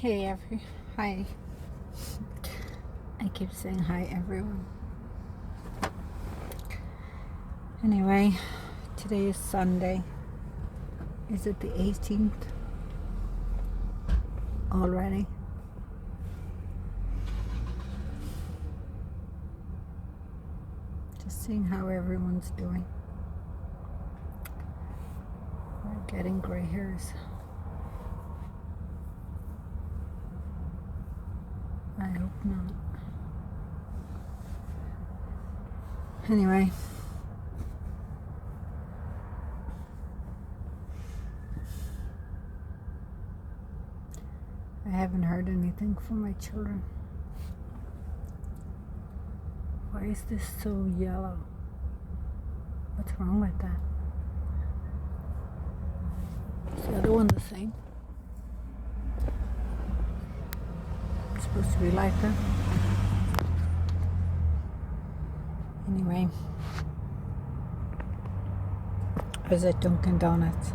Hi. I keep saying hi, everyone. Anyway, today is Sunday. Is it the 18th already? Just seeing how everyone's doing. We're getting gray hairs. I hope not. Anyway. I haven't heard anything from my children. Why is this so yellow? What's wrong with that? Is the other one the same? It's supposed to be like that. Anyway, I was at Dunkin' Donuts.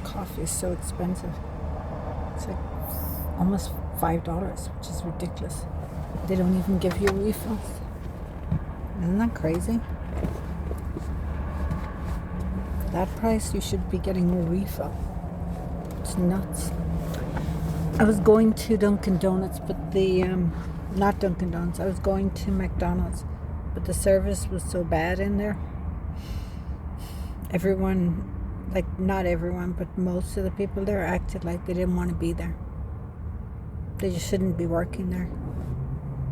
Coffee is so expensive. It's like almost $5, which is ridiculous. They don't even give you refills. Isn't that crazy? For that price, you should be getting a refill. It's nuts. I was going to Dunkin' Donuts, but not Dunkin' Donuts. I was going to McDonald's, but the service was so bad in there. Everyone, like not everyone, but most of the people there acted like they didn't want to be there. They just shouldn't be working there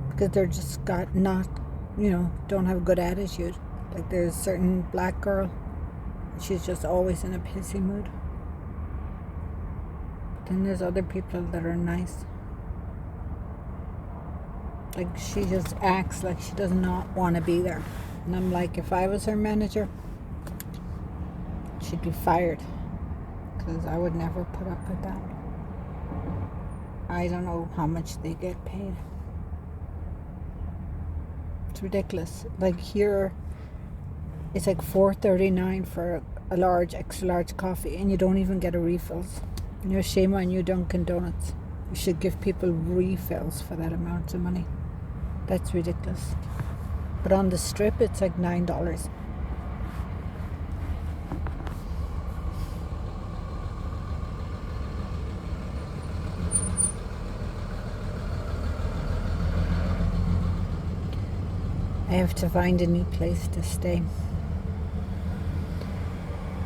because they're just don't have a good attitude. Like there's a certain black girl, she's just always in a pissy mood. Then there's other people that are nice. Like she just acts like she does not want to be there. And I'm like, if I was her manager, she'd be fired. Because I would never put up with that. I don't know how much they get paid. It's ridiculous. Like here, it's like $4.39 for a large, extra large coffee, and you don't even get a refills. You know, shame on you, Dunkin' Donuts. You should give people refills for that amount of money. That's ridiculous. But on the strip, it's like $9. I have to find a new place to stay.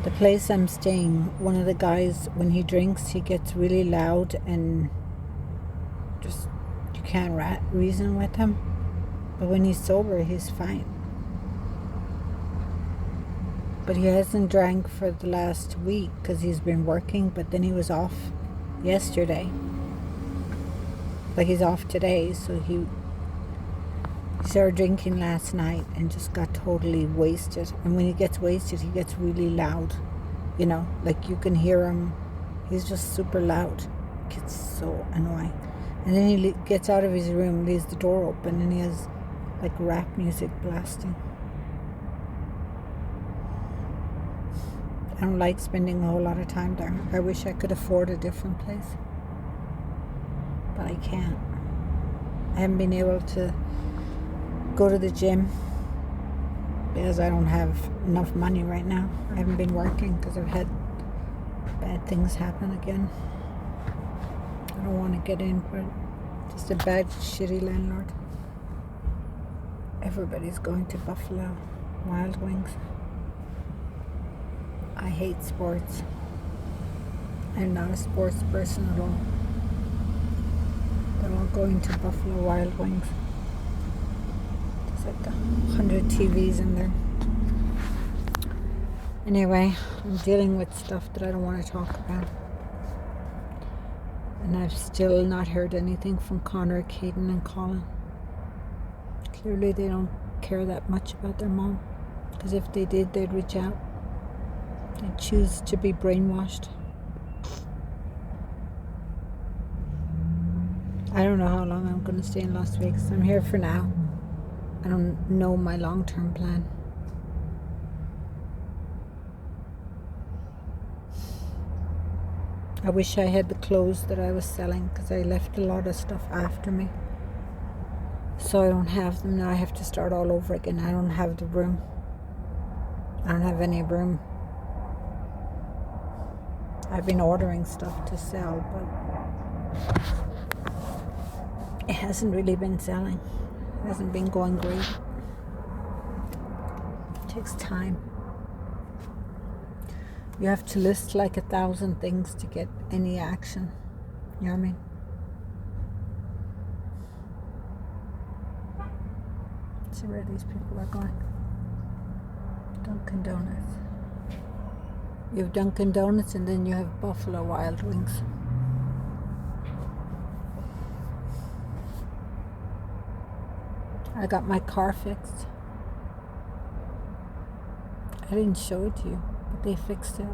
The place I'm staying, one of the guys, when he drinks, he gets really loud and just, you can't reason with him. But when he's sober, he's fine. But he hasn't drank for the last week because he's been working, but then he was off yesterday. Like he's off today, so he started drinking last night and just got totally wasted. And when he gets wasted, he gets really loud. You know, like you can hear him. He's just super loud. It gets so annoying. And then he gets out of his room, leaves the door open, and he has like rap music blasting. I don't like spending a whole lot of time there. I wish I could afford a different place. But I can't. I haven't been able to go to the gym because I don't have enough money right now. I haven't been working because I've had bad things happen again. I don't want to get in, but just a bad, shitty landlord. Everybody's going to Buffalo Wild Wings. I hate sports. I'm not a sports person at all. They're all going to Buffalo Wild Wings. Like 100 TVs in there. Anyway, I'm dealing with stuff that I don't want to talk about. And I've still not heard anything from Connor, Caden, and Colin. Clearly they don't care that much about their mom. Because if they did, they'd reach out. They'd choose to be brainwashed. I don't know how long I'm going to stay in Las Vegas. I'm here for now. I don't know my long-term plan. I wish I had the clothes that I was selling, because I left a lot of stuff after me. So I don't have them now. I have to start all over again. I don't have the room. I don't have any room. I've been ordering stuff to sell, but it hasn't really been selling. It hasn't been going great. It takes time. You have to list like 1,000 things to get any action. You know what I mean? Let's see where these people are going. Dunkin' Donuts. You have Dunkin' Donuts, and then you have Buffalo Wild Wings. I got my car fixed. I didn't show it to you, but they fixed it.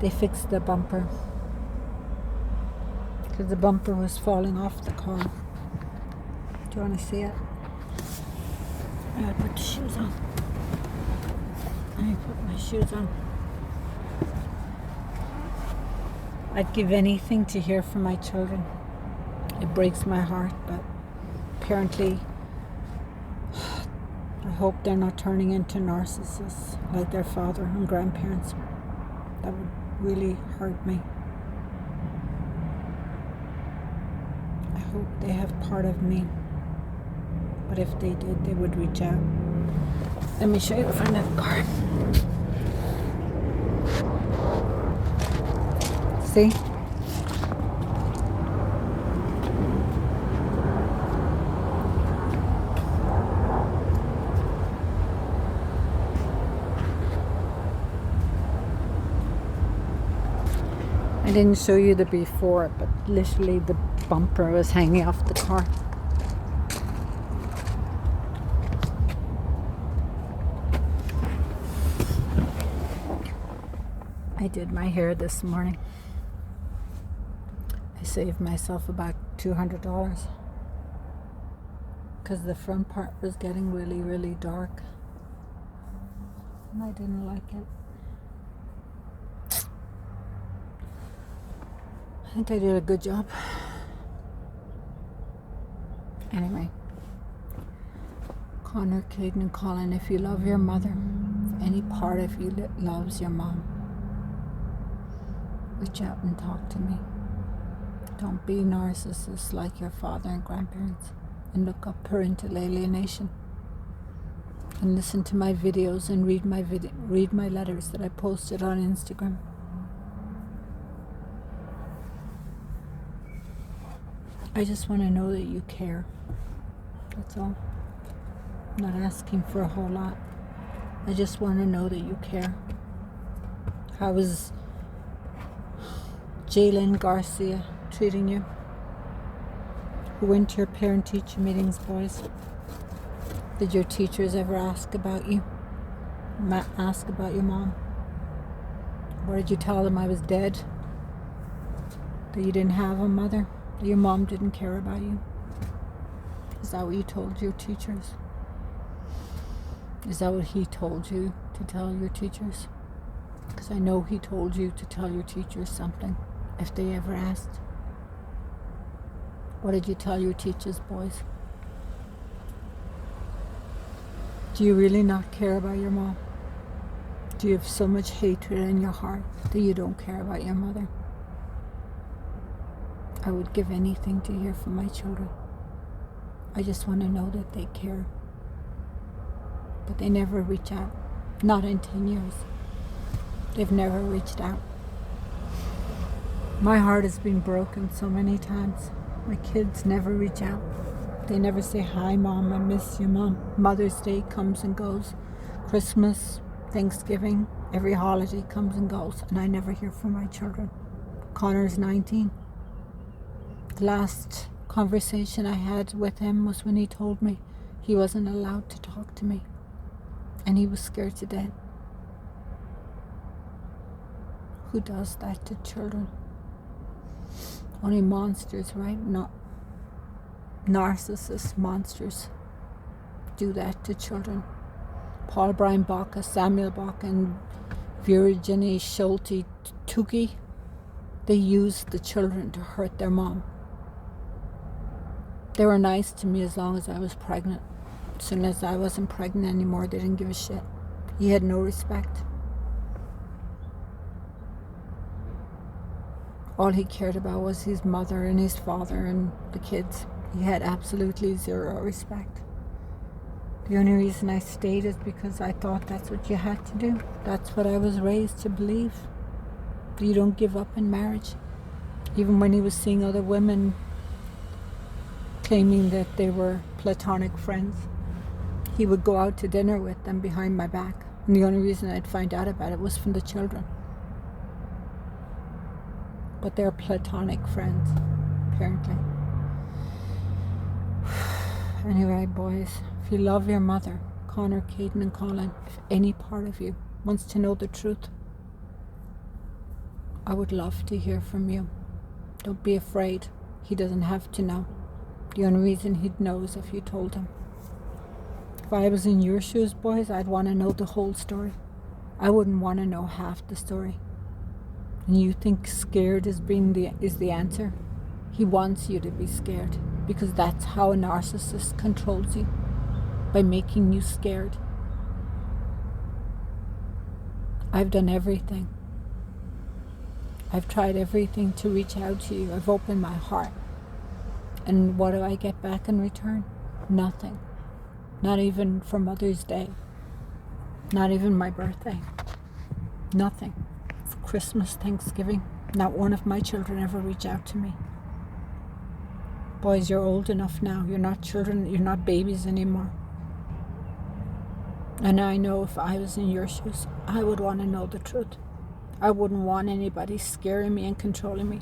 They fixed the bumper, because the bumper was falling off the car. Do you want to see it? I gotta put the shoes on. I put my shoes on. I'd give anything to hear from my children. It breaks my heart, but apparently I hope they're not turning into narcissists like their father and grandparents. That would really hurt me. I hope they have part of me. But if they did, they would reach out. Let me show you the front of the car. See? I didn't show you the before, but literally the bumper was hanging off the car. I did my hair this morning. I saved myself about $200 because the front part was getting really, really dark, and I didn't like it. I think I did a good job. Anyway, Connor, Caden, and Colin, if you love your mother, if any part of you that loves your mom, reach out and talk to me. Don't be narcissists like your father and grandparents, and look up Parental Alienation, and listen to my videos and read my letters that I posted on Instagram. I just want to know that you care. That's all. I'm not asking for a whole lot. I just want to know that you care. How is Jalen Garcia treating you? Who went to your parent-teacher meetings, boys? Did your teachers ever ask about you? Ask about your mom? Or did you tell them I was dead? That you didn't have a mother? That your mom didn't care about you? Is that what you told your teachers? Is that what he told you to tell your teachers? Because I know he told you to tell your teachers something, if they ever asked. What did you tell your teachers, boys? Do you really not care about your mom? Do you have so much hatred in your heart that you don't care about your mother? I would give anything to hear from my children. I just want to know that they care. But they never reach out. Not in 10 years. They've never reached out. My heart has been broken so many times. My kids never reach out. They never say, "Hi, Mom, I miss you, Mom." Mother's Day comes and goes. Christmas, Thanksgiving, every holiday comes and goes, and I never hear from my children. Connor's 19. The last conversation I had with him was when he told me he wasn't allowed to talk to me, and he was scared to death. Who does that to children? Only monsters, right? Not narcissist monsters do that to children. Paul Brian Baca, Samuel Baca, and Virginie Schulte Tuki, they used the children to hurt their mom. They were nice to me as long as I was pregnant. As soon as I wasn't pregnant anymore, they didn't give a shit. He had no respect. All he cared about was his mother and his father and the kids. He had absolutely zero respect. The only reason I stayed is because I thought that's what you had to do. That's what I was raised to believe. You don't give up in marriage. Even when he was seeing other women claiming that they were platonic friends, he would go out to dinner with them behind my back. And the only reason I'd find out about it was from the children. But they're platonic friends, apparently. Anyway, boys, if you love your mother, Connor, Caden, and Colin, if any part of you wants to know the truth, I would love to hear from you. Don't be afraid. He doesn't have to know. The only reason he'd know is if you told him. If I was in your shoes, boys, I'd want to know the whole story. I wouldn't want to know half the story. And you think scared is the answer? He wants you to be scared, because that's how a narcissist controls you, by making you scared. I've done everything. I've tried everything to reach out to you. I've opened my heart. And what do I get back in return? Nothing. Not even for Mother's Day. Not even my birthday. Nothing. For Christmas, Thanksgiving, not one of my children ever reached out to me. Boys, you're old enough now. You're not children. You're not babies anymore. And I know if I was in your shoes, I would want to know the truth. I wouldn't want anybody scaring me and controlling me.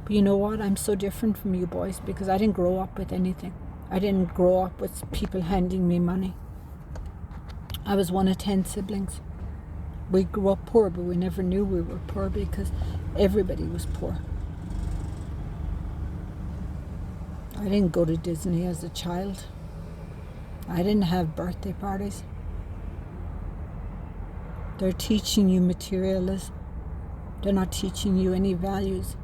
But you know what? I'm so different from you boys, because I didn't grow up with anything. I didn't grow up with people handing me money. I was one of 10 siblings. We grew up poor, but we never knew we were poor because everybody was poor. I didn't go to Disney as a child. I didn't have birthday parties. They're teaching you materialism. They're not teaching you any values.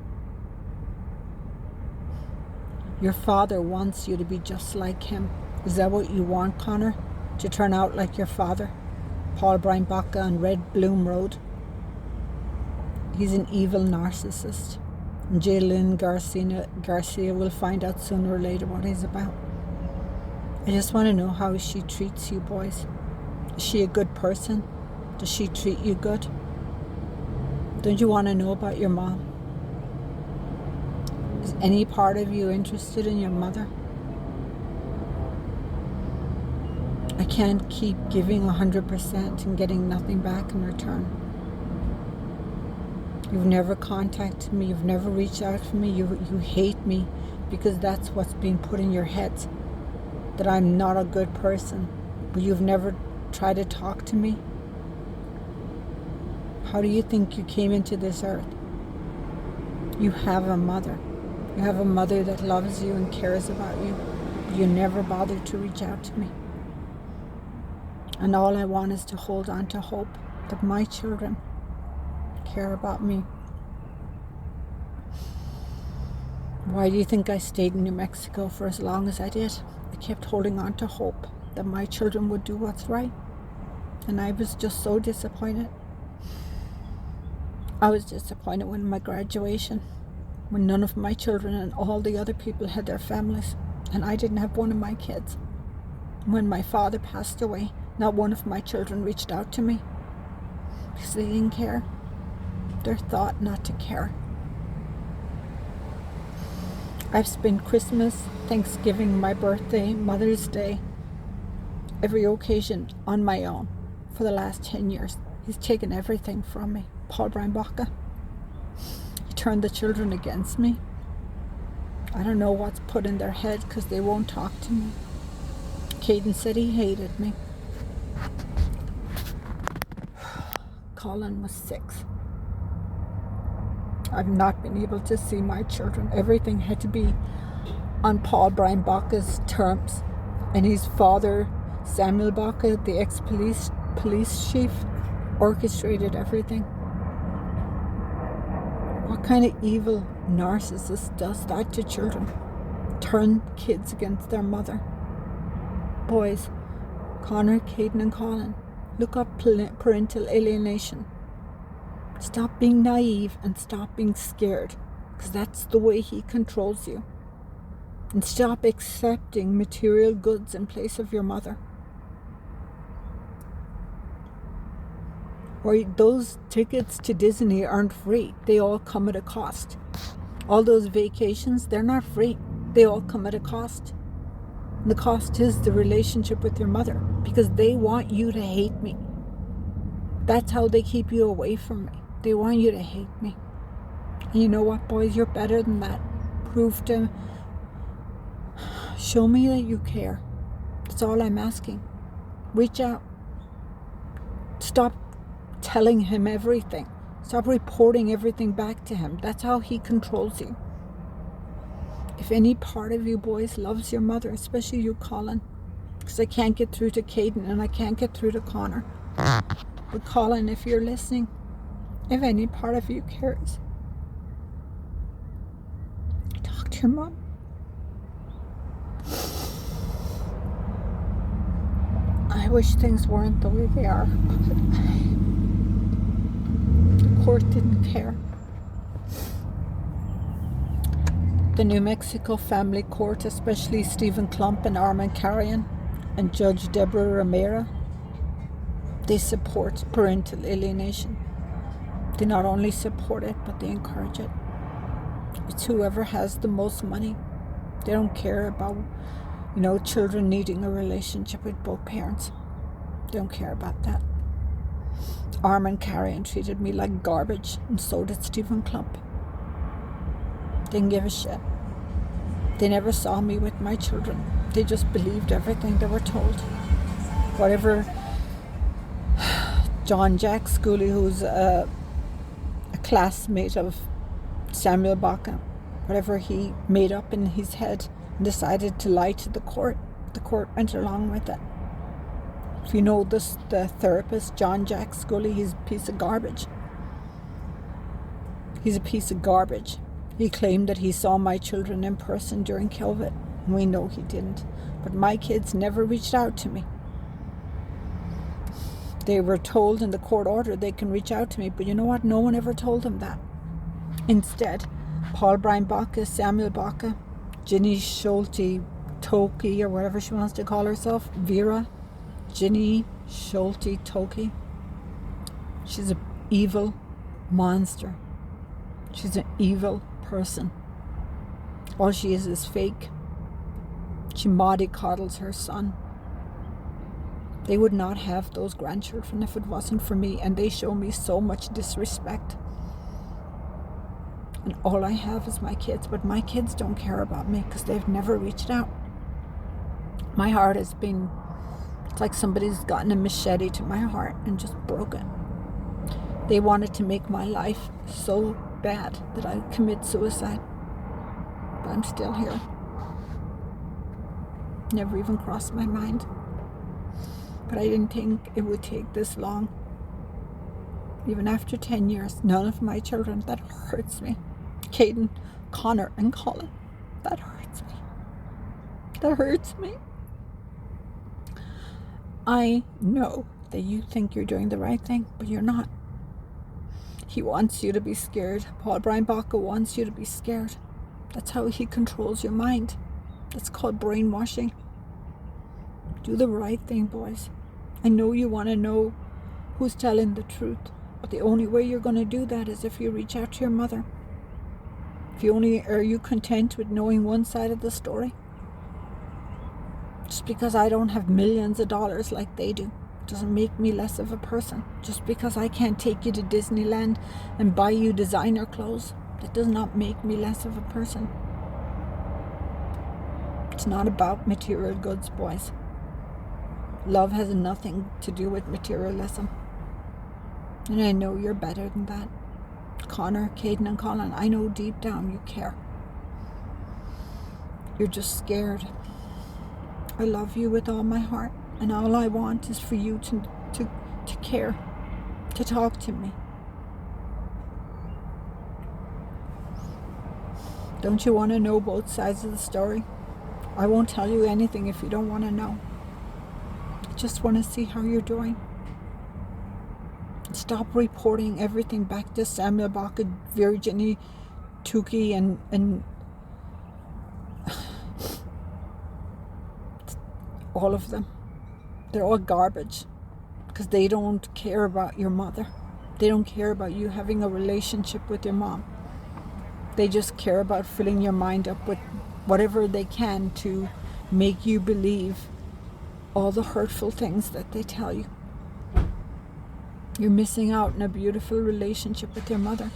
Your father wants you to be just like him. Is that what you want, Connor? To turn out like your father? Paul Brian Baca on Red Bloom Road. He's an evil narcissist. And Jaylyn Garcia will find out sooner or later what he's about. I just want to know how she treats you boys. Is she a good person? Does she treat you good? Don't you want to know about your mom? Is any part of you interested in your mother? I can't keep giving 100% and getting nothing back in return. You've never contacted me. You've never reached out for me. You hate me because that's what's being put in your heads, that I'm not a good person. But you've never tried to talk to me. How do you think you came into this earth? You have a mother. You have a mother that loves you and cares about you. But you never bothered to reach out to me. And all I want is to hold on to hope that my children care about me. Why do you think I stayed in New Mexico for as long as I did? I kept holding on to hope that my children would do what's right. And I was just so disappointed. I was disappointed when my graduation, when none of my children and all the other people had their families, and I didn't have one of my kids. When my father passed away, not one of my children reached out to me because they didn't care. They're thought not to care. I've spent Christmas, Thanksgiving, my birthday, Mother's Day, every occasion on my own for the last 10 years. He's taken everything from me. Paul Brian Baca. He turned the children against me. I don't know what's put in their head because they won't talk to me. Caden said he hated me. Colin was 6. I've not been able to see my children. Everything had to be on Paul Brian Baca's terms. And his father Samuel Baca, the police chief, orchestrated everything. What kind of evil narcissist does that to children? Turn kids against their mother. Boys, Connor, Caden and Colin, look up parental alienation. Stop being naive and stop being scared, because that's the way he controls you. And stop accepting material goods in place of your mother. Or those tickets to Disney aren't free. They all come at a cost. All those vacations, they're not free. They all come at a cost. And the cost is the relationship with your mother, because they want you to hate me. That's how they keep you away from me. They want you to hate me. And you know what, boys? You're better than that. Show me that you care. That's all I'm asking. Reach out. Stop telling him everything. Stop reporting everything back to him. That's how he controls you. If any part of you boys loves your mother, especially you, Colin, because I can't get through to Caden and I can't get through to Connor. But Colin, if you're listening, if any part of you cares, talk to your mom. I wish things weren't the way they are, but the court didn't care. The New Mexico Family Court, especially Stephen Klump and Armond Carion and Judge Deborah Romero, they support parental alienation. They not only support it, but they encourage it. It's whoever has the most money. They don't care about, children needing a relationship with both parents. They don't care about that. Armond Carion treated me like garbage, and so did Stephen Klump. Didn't give a shit. They never saw me with my children. They just believed everything they were told. Whatever John Jack Schooley, who's a classmate of Samuel Baca, whatever he made up in his head and decided to lie to the court went along with it. If you know the therapist, John Jack Schooley, he's a piece of garbage. He's a piece of garbage. He claimed that he saw my children in person during COVID. We know he didn't. But my kids never reached out to me. They were told in the court order they can reach out to me, but you know what? No one ever told them that. Instead, Paul Brian Baca, Samuel Baca, Ginny Schulte Toki, or whatever she wants to call herself, Vera, Ginny Schulte Toki. She's an evil monster. She's an evil person. All she is fake. She mollycoddles her son. They would not have those grandchildren if it wasn't for me, and they show me so much disrespect. And all I have is my kids, but my kids don't care about me because they've never reached out. My heart has been, it's like somebody's gotten a machete to my heart and just broke it. They wanted to make my life so bad that I commit suicide, but I'm still here. Never even crossed my mind. But I didn't think it would take this long. Even after 10 years, none of my children, that hurts me. Caden, Connor, and Colin, that hurts me. That hurts me. I know that you think you're doing the right thing, but you're not. He wants you to be scared. Paul Brian Baca wants you to be scared. That's how he controls your mind. That's called brainwashing. Do the right thing, boys. I know you want to know who's telling the truth, but the only way you're going to do that is if you reach out to your mother. Are you content with knowing one side of the story? Just because I don't have millions of dollars like they do doesn't make me less of a person. Just because I can't take you to Disneyland and buy you designer clothes, that does not make me less of a person. It's not about material goods, boys. Love has nothing to do with materialism. And I know you're better than that. Connor, Caden, and Colin, I know deep down you care. You're just scared. I love you with all my heart. And all I want is for you to care, to talk to me. Don't you want to know both sides of the story? I won't tell you anything if you don't want to know. I just want to see how you're doing. Stop reporting everything back to Samuel, Baca, Virginie, Tukey, and all of them. They're all garbage because they don't care about your mother. They don't care about you having a relationship with your mom. They just care about filling your mind up with whatever they can to make you believe all the hurtful things that they tell you. You're missing out on a beautiful relationship with your mother.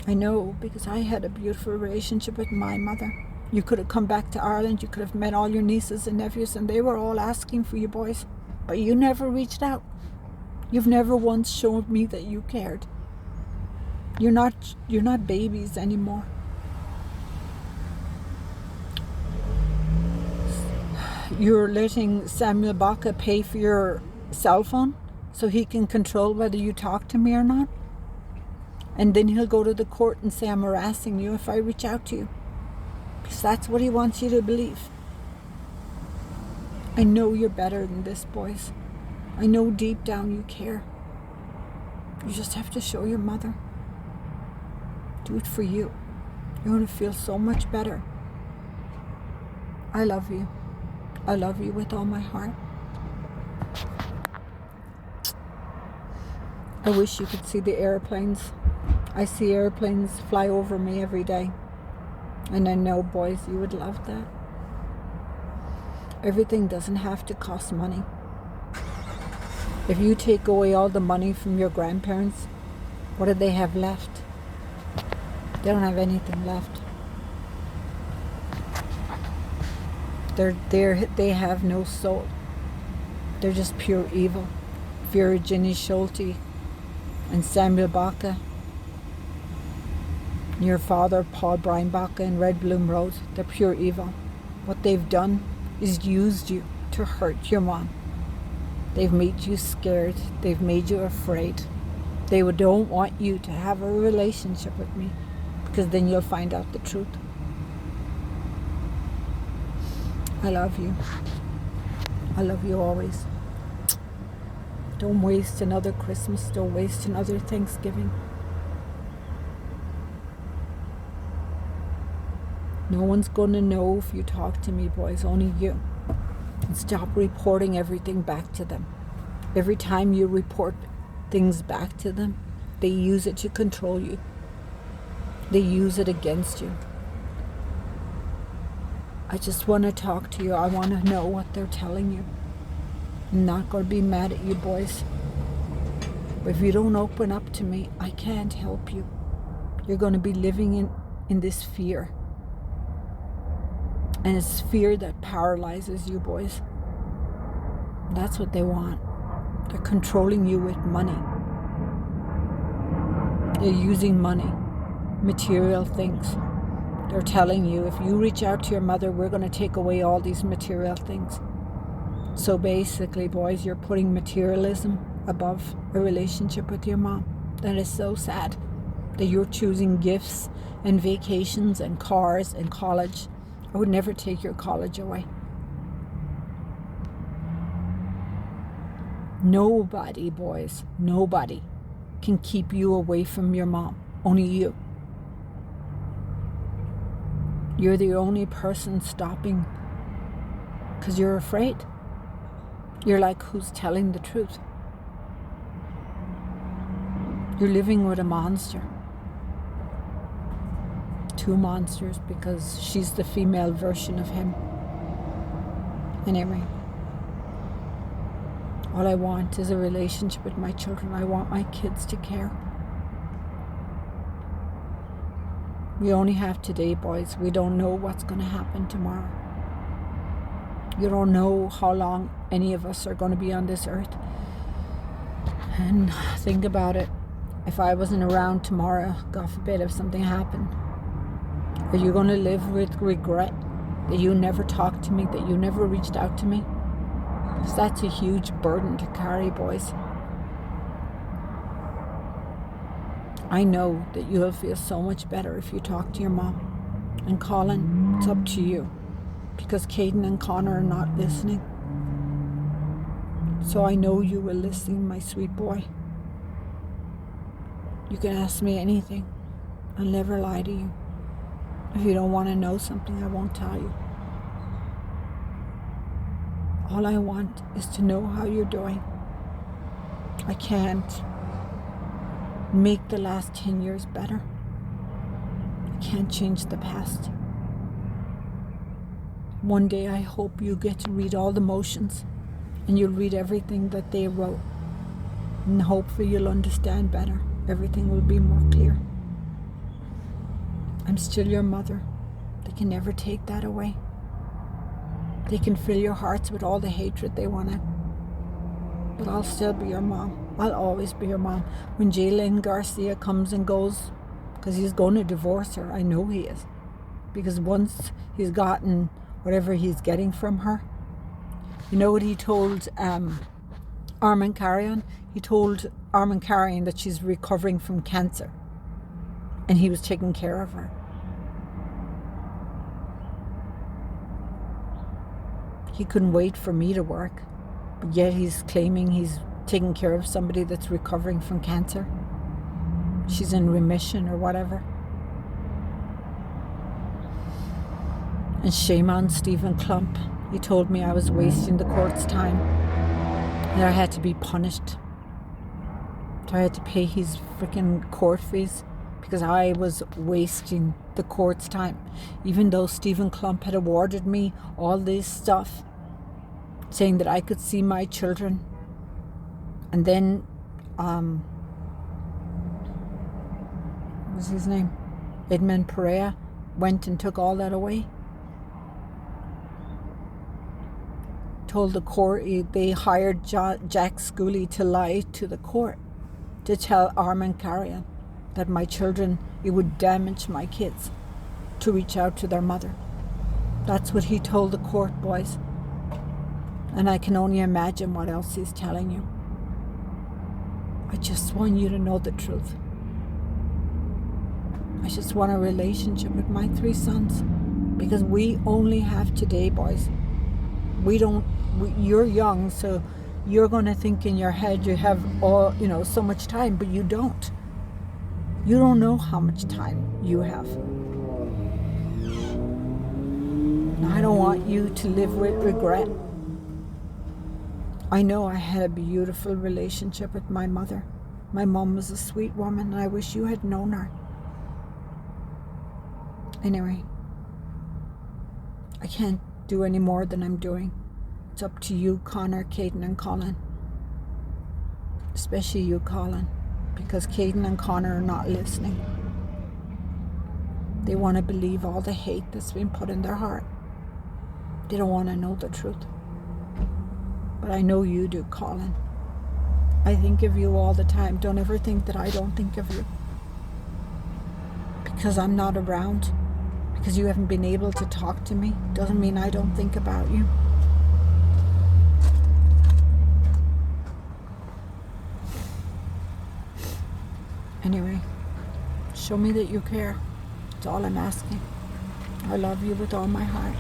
I know, because I had a beautiful relationship with my mother. You could have come back to Ireland, you could have met all your nieces and nephews, and they were all asking for you boys. But you never reached out. You've never once showed me that you cared. You're not babies anymore. You're letting Samuel Baca pay for your cell phone so he can control whether you talk to me or not. And then he'll go to the court and say I'm harassing you if I reach out to you. Because that's what he wants you to believe. I know you're better than this, boys. I know deep down you care. You just have to show your mother. Do it for you. You're going to feel so much better. I love you. I love you with all my heart. I wish you could see the airplanes. I see airplanes fly over me every day. And I know, boys, you would love that. Everything doesn't have to cost money. If you take away all the money from your grandparents, what do they have left? They don't have anything left. They have no soul. They're just pure evil. Virginie Schulte and Samuel Baca, your father Paul Brian Baca and Red Bloom Road, they're pure evil. What they've done is used you to hurt your mom. They've made you scared. They've made you afraid. They don't want you to have a relationship with me, because then you'll find out the truth. I love you. I love you always. Don't waste another Christmas. Don't waste another Thanksgiving. No one's going to know if you talk to me, boys. Only you. And stop reporting everything back to them. Every time you report things back to them, they use it to control you. They use it against you. I just want to talk to you. I want to know what they're telling you. I'm not going to be mad at you, boys. But if you don't open up to me, I can't help you. You're going to be living in this fear. And it's fear that paralyzes you, boys. That's what they want. They're controlling you with money. They're using money, material things. They're telling you, if you reach out to your mother, we're going to take away all these material things. So basically, boys, you're putting materialism above a relationship with your mom. That is so sad, that you're choosing gifts and vacations and cars and college. I would never take your college away. Nobody, boys, nobody can keep you away from your mom. Only you. You're the only person stopping because you're afraid. You're like, who's telling the truth? You're living with a monster. Two monsters, because she's the female version of him. Anyway, all I want is a relationship with my children. I want my kids to care. We only have today, boys. We don't know what's going to happen tomorrow. You don't know how long any of us are going to be on this earth. And think about it. If I wasn't around tomorrow, God forbid, if something happened, are you going to live with regret that you never talked to me, that you never reached out to me. Because that's a huge burden to carry, boys. I know that you'll feel so much better if you talk to your mom. And Colin, it's up to you. Because Caden and Connor are not listening. So I know you will listen, my sweet boy. You can ask me anything. I'll never lie to you. If you don't want to know something, I won't tell you. All I want is to know how you're doing. I can't make the last 10 years better. I can't change the past. One day I hope you get to read all the motions and you'll read everything that they wrote. And hopefully you'll understand better. Everything will be more clear. I'm still your mother. They can never take that away. They can fill your hearts with all the hatred they want to. But I'll still be your mom. I'll always be your mom. When Jalen Garcia comes and goes, because he's going to divorce her, I know he is. Because once he's gotten whatever he's getting from her, you know what he told Armond Carion? He told Armond Carion that she's recovering from cancer. And he was taking care of her. He couldn't wait for me to work. But yet he's claiming he's taking care of somebody that's recovering from cancer. She's in remission or whatever. And shame on Stephen Klump. He told me I was wasting the court's time. And I had to be punished. So I had to pay his freaking court fees because I was wasting the court's time. Even though Stephen Klump had awarded me all this stuff, saying that I could see my children. And then, what was his name? Edmund Perea went and took all that away. Told the court, they hired Jack Schooley to lie to the court, to tell Armond Carion that my children, it would damage my kids to reach out to their mother. That's what he told the court, boys. And I can only imagine what else he's telling you. I just want you to know the truth. I just want a relationship with my 3 sons. Because we only have today, boys. You're young, so you're going to think in your head you have all, so much time, but you don't. You don't know how much time you have. And I don't want you to live with regret. I know I had a beautiful relationship with my mother. My mom was a sweet woman, and I wish you had known her. Anyway, I can't do any more than I'm doing. It's up to you, Connor, Caden, and Colin. Especially you, Colin, because Caden and Connor are not listening. They want to believe all the hate that's been put in their heart. They don't want to know the truth. But I know you do, Colin. I think of you all the time. Don't ever think that I don't think of you. Because I'm not around, because you haven't been able to talk to me, doesn't mean I don't think about you. Anyway, show me that you care. That's all I'm asking. I love you with all my heart.